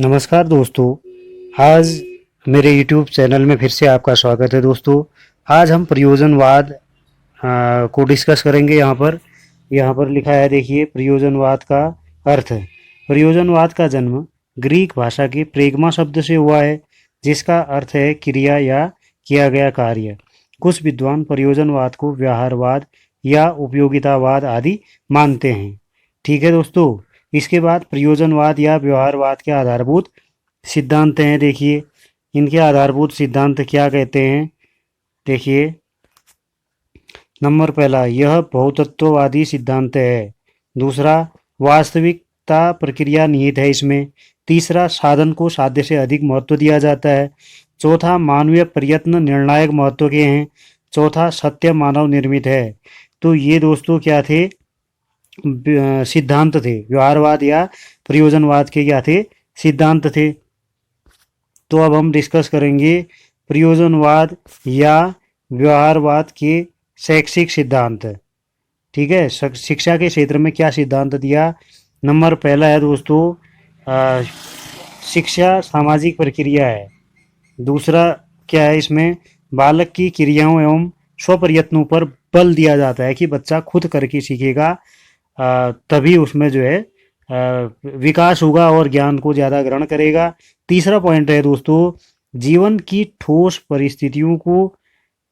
नमस्कार दोस्तों। आज मेरे YouTube चैनल में फिर से आपका स्वागत है दोस्तों। आज हम प्रयोजनवाद को डिस्कस करेंगे। यहाँ पर लिखा है, देखिए, प्रयोजनवाद का अर्थ। प्रयोजनवाद का जन्म ग्रीक भाषा के प्रेगमा शब्द से हुआ है, जिसका अर्थ है क्रिया या किया गया कार्य। कुछ विद्वान प्रयोजनवाद को व्यवहारवाद या उपयोगितावाद आदि मानते हैं। ठीक है दोस्तों। इसके बाद प्रयोजनवाद या व्यवहारवाद के आधारभूत सिद्धांत हैं। देखिए, इनके आधारभूत सिद्धांत क्या कहते हैं। देखिए, नंबर पहला, यह बहुतत्ववादी सिद्धांत है। दूसरा, वास्तविकता प्रक्रिया निहित है इसमें। तीसरा, साधन को साध्य से अधिक महत्व दिया जाता है। चौथा, मानवीय प्रयत्न निर्णायक महत्व के हैं। चौथा, सत्य मानव निर्मित है। तो ये दोस्तों क्या थे, सिद्धांत थे। व्यवहारवाद या प्रयोजनवाद के क्या थे, सिद्धांत थे। तो अब हम डिस्कस करेंगे प्रयोजनवाद या व्यवहारवाद के शैक्षिक सिद्धांत। ठीक है, शिक्षा के क्षेत्र में क्या सिद्धांत दिया। नंबर पहला है दोस्तों, शिक्षा सामाजिक प्रक्रिया है। दूसरा क्या है, इसमें बालक की क्रियाओं एवं स्वप्रयत्नों पर बल दिया जाता है कि बच्चा खुद करके सीखेगा, तभी उसमें जो है विकास होगा और ज्ञान को ज़्यादा ग्रहण करेगा। तीसरा पॉइंट है दोस्तों, जीवन की ठोस परिस्थितियों को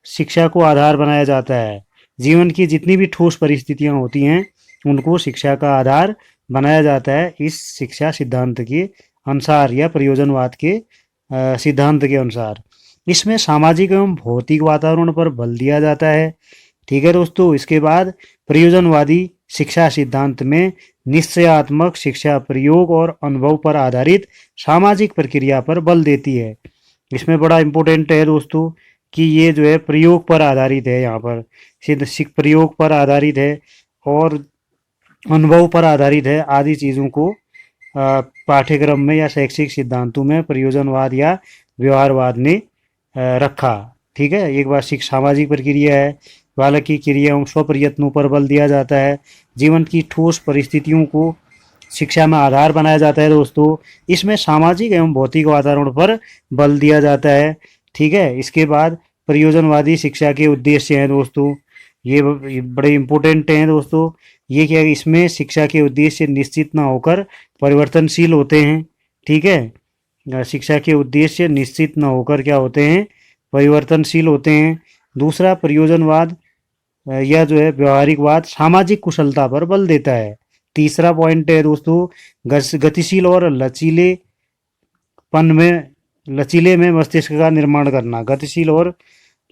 शिक्षा को आधार बनाया जाता है। जीवन की जितनी भी ठोस परिस्थितियां होती हैं उनको शिक्षा का आधार बनाया जाता है, इस शिक्षा सिद्धांत के अनुसार या प्रयोजनवाद के सिद्धांत के अनुसार। इसमें सामाजिक एवं भौतिक वातावरण पर बल दिया जाता है। ठीक है दोस्तों। इसके बाद प्रयोजनवादी शिक्षा सिद्धांत में निश्चयात्मक शिक्षा प्रयोग और अनुभव पर आधारित सामाजिक प्रक्रिया पर बल देती है। इसमें बड़ा इंपॉर्टेंट है दोस्तों कि ये जो है प्रयोग पर आधारित है। यहाँ पर सिद्ध प्रयोग पर आधारित है और अनुभव पर आधारित है। आदि चीज़ों को पाठ्यक्रम में या शैक्षिक सिद्धांतों में प्रयोजनवाद या व्यवहारवाद ने रखा। ठीक है। एक बार सामाजिक प्रक्रिया है, बालक की क्रियाओं स्वप्रयत्नों पर बल दिया जाता है, जीवन की ठोस परिस्थितियों को शिक्षा में आधार बनाया जाता है दोस्तों। इसमें सामाजिक एवं भौतिक वातावरण पर बल दिया जाता है। ठीक है। इसके बाद प्रयोजनवादी शिक्षा के उद्देश्य हैं दोस्तों, ये बड़े इंपॉर्टेंट हैं दोस्तों। ये क्या है, इसमें शिक्षा के उद्देश्य निश्चित ना होकर परिवर्तनशील होते हैं। ठीक है। शिक्षा के उद्देश्य निश्चित ना होकर क्या होते हैं, परिवर्तनशील होते हैं। दूसरा, प्रयोजनवाद या जो है व्यवहारिकवाद सामाजिक कुशलता पर बल देता है। तीसरा पॉइंट है दोस्तों, गतिशील और लचीले में मस्तिष्क का निर्माण करना। गतिशील और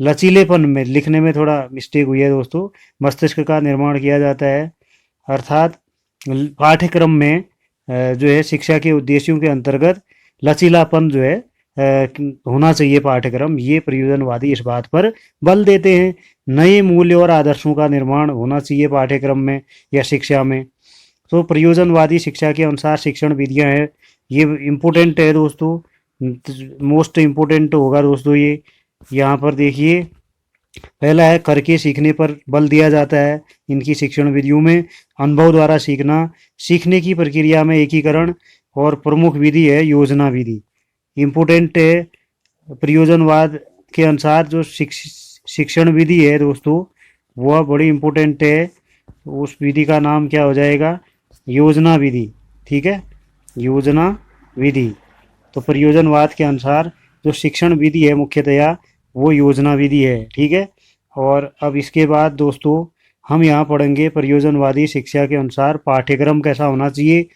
लचीलेपन में, लिखने में थोड़ा मिस्टेक हुई है दोस्तों, मस्तिष्क का निर्माण किया जाता है। अर्थात पाठ्यक्रम में जो है शिक्षा के उद्देश्यों के अंतर्गत लचीलापन जो है होना चाहिए पाठ्यक्रम। ये प्रयोजनवादी इस बात पर बल देते हैं। नए मूल्य और आदर्शों का निर्माण होना चाहिए पाठ्यक्रम में या शिक्षा में। तो प्रयोजनवादी शिक्षा के अनुसार शिक्षण विधियां हैं, ये इम्पोर्टेंट है दोस्तों, मोस्ट इम्पोर्टेंट होगा दोस्तों ये। यहाँ पर देखिए, पहला है करके सीखने पर बल दिया जाता है इनकी शिक्षण विधियों में। अनुभव द्वारा सीखना, सीखने की प्रक्रिया में एकीकरण, और प्रमुख विधि है योजना विधि। इम्पोर्टेंट है प्रयोजनवाद के अनुसार जो शिक्षण विधि है दोस्तों, वह बड़ी इम्पोर्टेंट है। उस विधि का नाम क्या हो जाएगा, योजना विधि। ठीक है, योजना विधि। तो प्रयोजनवाद के अनुसार जो शिक्षण विधि है मुख्यतया वो योजना विधि है। ठीक है। और अब इसके बाद दोस्तों हम यहाँ पढ़ेंगे प्रयोजनवादी शिक्षा के अनुसार पाठ्यक्रम कैसा होना चाहिए।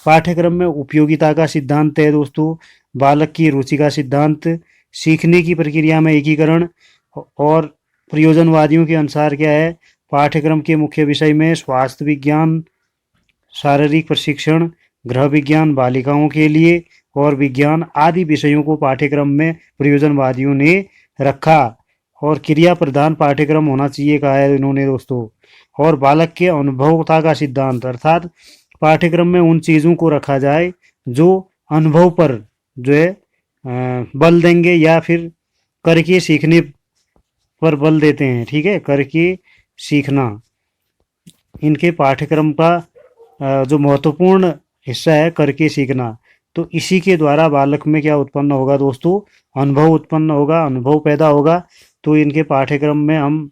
पाठ्यक्रम में उपयोगिता का सिद्धांत है दोस्तों, बालक की रुचि का सिद्धांत, सीखने की प्रक्रिया में एकीकरण। और प्रयोजनवादियों के अनुसार क्या है, पाठ्यक्रम के मुख्य विषय में स्वास्थ्य विज्ञान, शारीरिक प्रशिक्षण, गृह विज्ञान बालिकाओं के लिए, और विज्ञान आदि विषयों को पाठ्यक्रम में प्रयोजनवादियों ने रखा। और क्रिया प्रधान पाठ्यक्रम होना चाहिए कहा है इन्होंने दोस्तों। और बालक के अनुभवता का सिद्धांत, अर्थात पाठ्यक्रम में उन चीज़ों को रखा जाए जो अनुभव पर जो है बल देंगे या फिर करके सीखने पर बल देते हैं। ठीक है, करके सीखना इनके पाठ्यक्रम का जो महत्वपूर्ण हिस्सा है, करके सीखना। तो इसी के द्वारा बालक में क्या उत्पन्न होगा दोस्तों, अनुभव उत्पन्न होगा, अनुभव पैदा होगा। तो इनके पाठ्यक्रम में हम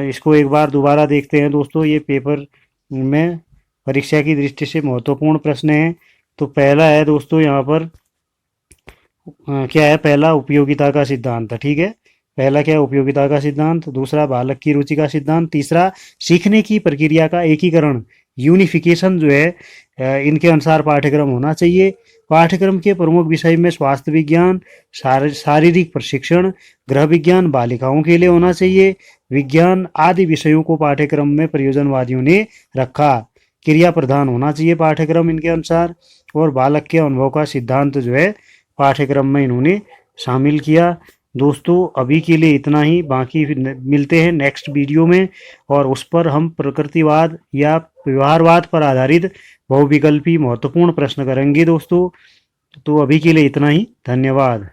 इसको एक बार दोबारा देखते हैं दोस्तों। ये पेपर में परीक्षा की दृष्टि से महत्वपूर्ण प्रश्न है। तो पहला है दोस्तों यहाँ पर क्या है, पहला उपयोगिता का सिद्धांत, ठीक है। पहला क्या है, उपयोगिता का सिद्धांत। दूसरा बालक की रुचि का सिद्धांत। तीसरा सीखने की प्रक्रिया का एकीकरण, यूनिफिकेशन जो है इनके अनुसार पाठ्यक्रम होना चाहिए। पाठ्यक्रम के प्रमुख विषय में स्वास्थ्य विज्ञान, शारीरिक प्रशिक्षण, गृह विज्ञान बालिकाओं के लिए होना चाहिए। विज्ञान आदि विषयों को पाठ्यक्रम में प्रयोजनवादियों ने रखा। क्रिया प्रधान होना चाहिए पाठ्यक्रम इनके अनुसार। और बालक के अनुभव का सिद्धांत जो है पाठ्यक्रम में इन्होंने शामिल किया। दोस्तों अभी के लिए इतना ही, बाकी मिलते हैं नेक्स्ट वीडियो में और उस पर हम प्रकृतिवाद या व्यवहारवाद पर आधारित बहुविकल्पी महत्वपूर्ण प्रश्न करेंगे दोस्तों। तो अभी के लिए इतना ही, धन्यवाद।